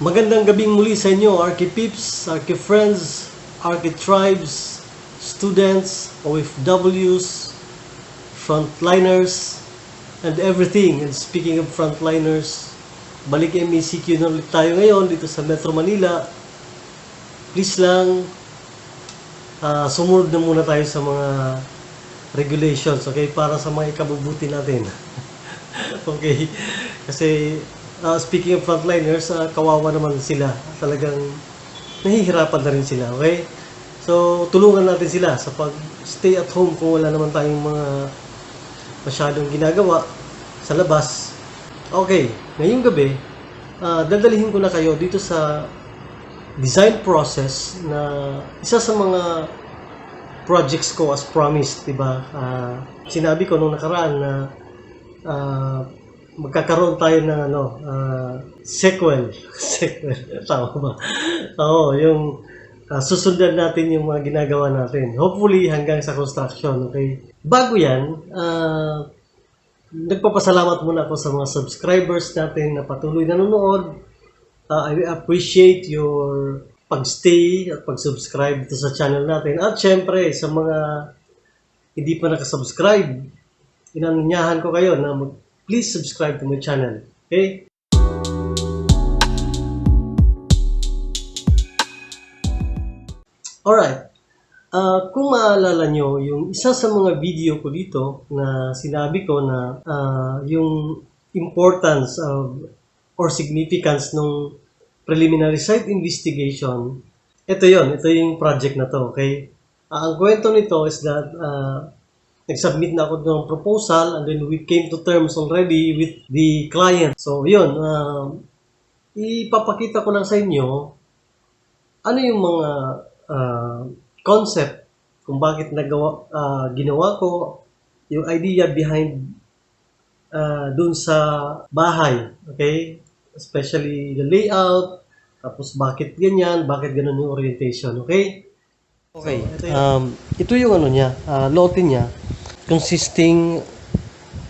Magandang gabing muli sa inyo, Archipeeps, Archifriends, Architribes, students, OFWs, frontliners, and everything. And speaking of frontliners, balik MECQ na ulit tayo ngayon dito sa Metro Manila. Please lang, sumunod na muna tayo sa mga regulations, okay? Para sa mga ikabubuti natin. Okay? Kasi speaking of frontliners, kawawa naman sila. Talagang nahihirapan na rin sila, okay? So, tulungan natin sila sa pag-stay at home kung wala naman tayong mga masyadong ginagawa sa labas. Okay, ngayong gabi, dadalhin ko na kayo dito sa design process na isa sa mga projects ko as promised, diba? Sinabi ko nung nakaraan na magkakaroon tayo ng sequel. Tama ba? Oo, yung susundan natin yung mga ginagawa natin. Hopefully hanggang sa construction, okay? Bago yan, nagpapasalamat muna ako sa mga subscribers natin na patuloy nanonood. I appreciate your pag-stay at pag-subscribe dito sa channel natin. At syempre, sa mga hindi pa nakasubscribe, inanyahan ko kayo na please subscribe to my channel. Okay? Alright. Kung maalala nyo, yung isa sa mga video ko dito na sinabi ko na yung importance of or significance ng preliminary site investigation, ito yung project na to, okay? Ang kwento nito is that nag-submit na ako ng proposal and then we came to terms already with the client. So, yun. Ipapakita ko lang sa inyo ano yung mga concept kung bakit ginawa ko yung idea behind dun sa bahay. Okay? Especially the layout, tapos bakit ganyan, bakit ganun yung orientation. Okay? Okay. Ito yung niya, lote niya, consisting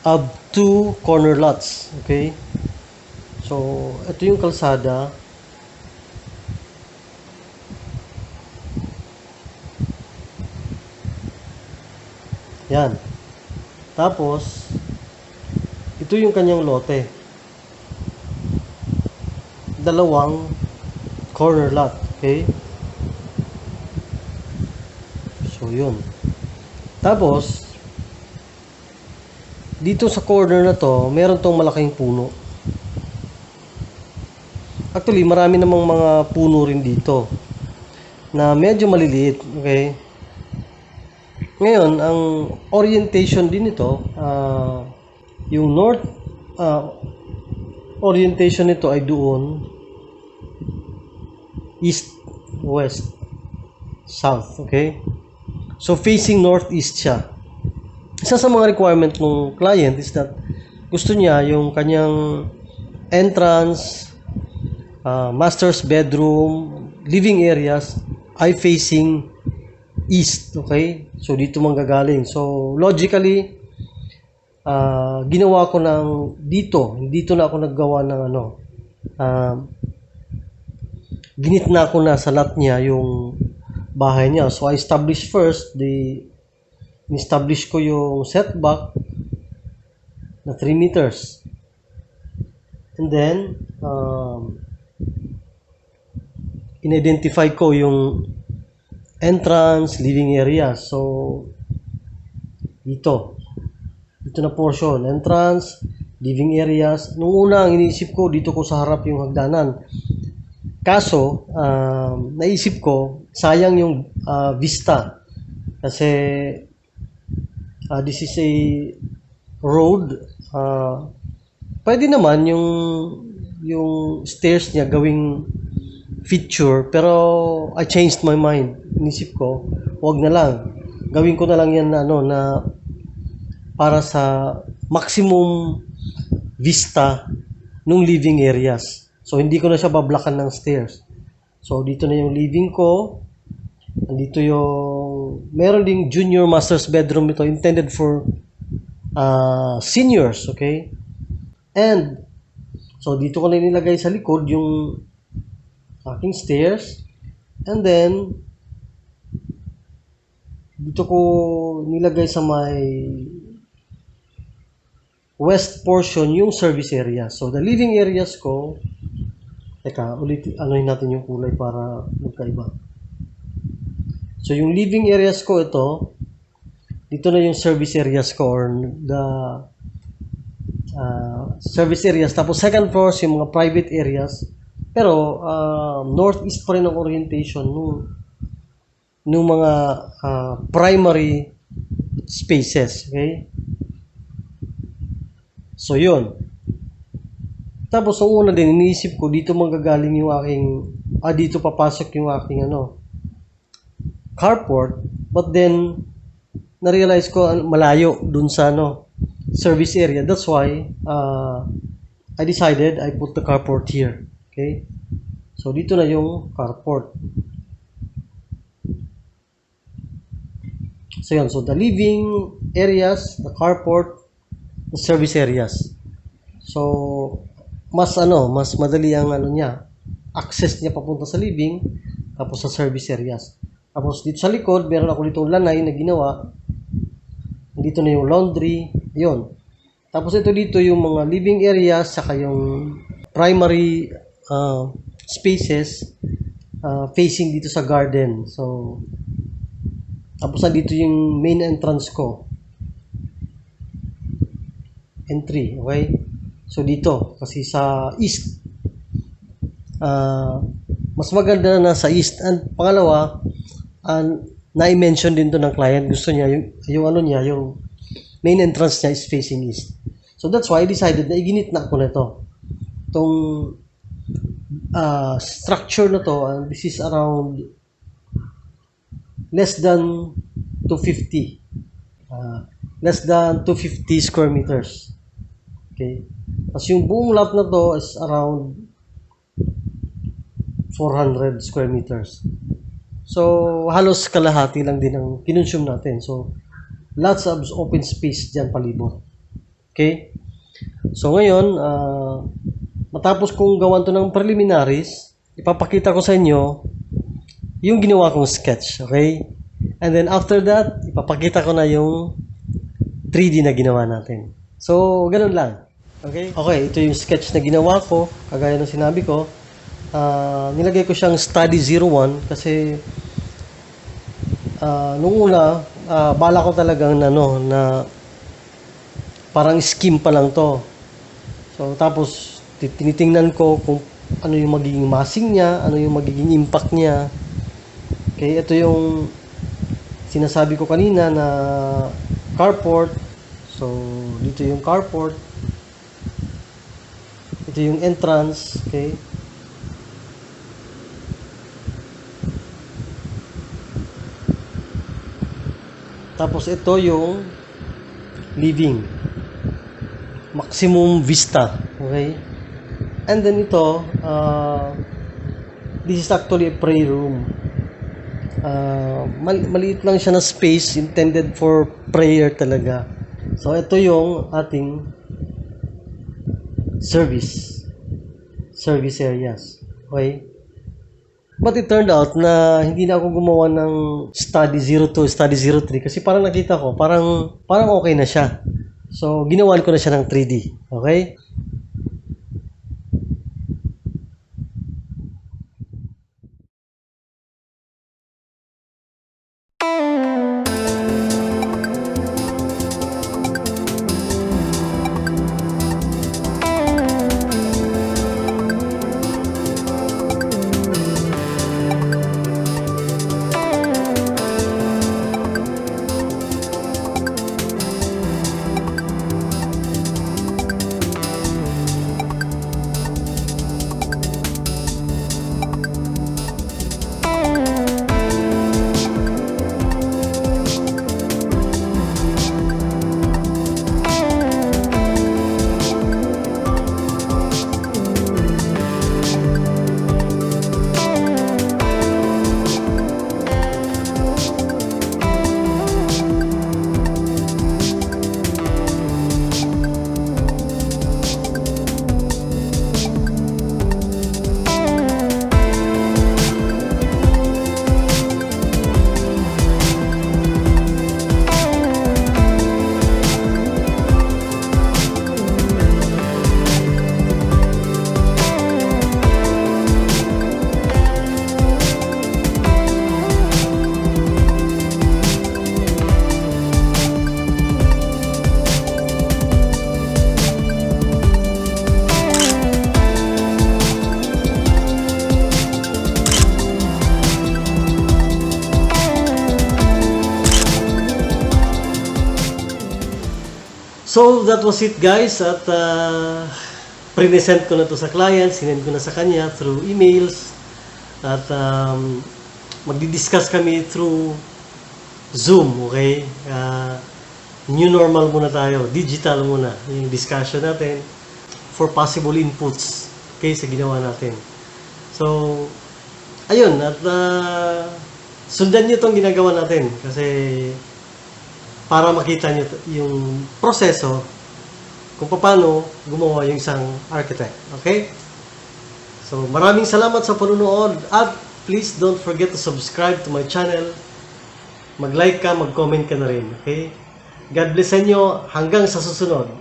of 2 corner lots. Okay? So, ito yung kalsada. Yan. Tapos, ito yung kanyang lote. 2 corner lot. Okay? So, yun. Tapos, dito sa corner na to, meron tong malaking puno. Actually, marami namang mga puno rin dito na medyo maliliit. Okay? Ngayon, ang orientation din nito, yung north orientation nito ay doon, east, west, south. Okay? So, facing northeast siya. Isa sa mga requirement ng client is that gusto niya yung kanyang entrance, master's bedroom, living areas ay facing east. Okay? So, dito manggagaling. So, logically, ginawa ko ng dito na ako naggawa ng ginitna ko na sa lot niya yung bahay niya. So, I established first establish ko yung setback na 3 meters. And then, in-identify ko yung entrance, living area. So, dito na portion, entrance, living areas. Nung una, ang iniisip ko, dito ko sa harap yung hagdanan. Kaso, naisip ko, sayang yung vista. Kasi, this is a road. Pwede naman yung stairs niya gawing feature, pero I changed my mind. Inisip ko, wag na lang. Gawin ko na lang yan na para sa maximum vista nung living areas. So, hindi ko na siya bablakan ng stairs. So, dito na yung living ko. Andito yung meron ding junior master's bedroom ito intended for seniors, okay? And so dito ko na nilagay sa likod yung aking stairs. And then, dito ko nilagay sa may west portion yung service area. So, the living areas ko, teka, anohin natin yung kulay para magkaiba. So, yung living areas ko ito, dito na yung service areas ko or the service areas. Tapos, second floor, yung mga private areas. Pero, northeast pa rin ang orientation nung mga primary spaces. Okay? So, yun. Tapos, ang una din, iniisip ko, dito manggagaling yung aking, dito papasok yung aking, carport. But then, na-realize ko, malayo dun sa, service area. That's why, I decided I put the carport here. Okay? So, dito na yung carport. So, yun. So, the living areas, the carport, the service areas. So, mas madali ang niya, access niya papunta sa living, tapos sa service areas. Tapos dito sa likod, meron ako dito lanay na ginawa. Dito na yung laundry, yun. Tapos ito dito yung mga living areas, saka yung primary spaces facing dito sa garden. So, tapos dito yung main entrance ko. Entry, okay? So, dito, kasi sa east, mas maganda na sa east. And pangalawa, na-mention din to ng client, gusto niya, yung main entrance niya is facing east. So, that's why I decided na iginit na ako na ito. Itong structure na to, this is around less than 250. Less than 250 square meters. Okay. Tapos yung buong lot na to is around 400 square meters. So, halos kalahati lang din ang kinonsume natin. So, lots of open space dyan palibot. Okay? So, ngayon, matapos kong gawan to ng preliminaries, ipapakita ko sa inyo yung ginawa kong sketch. Okay? And then, after that, ipapakita ko na yung 3D na ginawa natin. So, ganun lang. Okay? Okay, ito yung sketch na ginawa ko. Kagaya ng sinabi ko. Nilagay ko siyang Study 01 kasi nung una, bala ko talagang na parang scheme pa lang to. So, tapos, tinitingnan ko kung ano yung magiging massing niya, ano yung magiging impact niya. Okay, ito yung sinasabi ko kanina na carport. So, dito yung carport. Ito yung entrance, okay? Tapos ito yung living. Maximum vista, okay? And then ito, this is actually a prayer room. Maliit lang siya na space intended for prayer talaga. So, ito yung ating service areas. Okay? But it turned out na hindi na ako gumawa ng study 02, study 03 kasi parang nakita ko, parang okay na siya. So, ginawan ko na siya ng 3D. Okay? So that was it guys, at present ko na to sa client, sinend ko na sa kanya through emails, at magdi-discuss kami through Zoom, okay? New normal muna tayo, digital muna yung discussion natin for possible inputs, okay, sa ginawa natin. So, ayun, at sundan nyo itong ginagawa natin kasi para makita nyo yung proseso kung paano gumawa yung isang architect, okay? So, maraming salamat sa panunood at please don't forget to subscribe to my channel. Mag-like ka, mag-comment ka na rin, okay? God bless sa inyo hanggang sa susunod.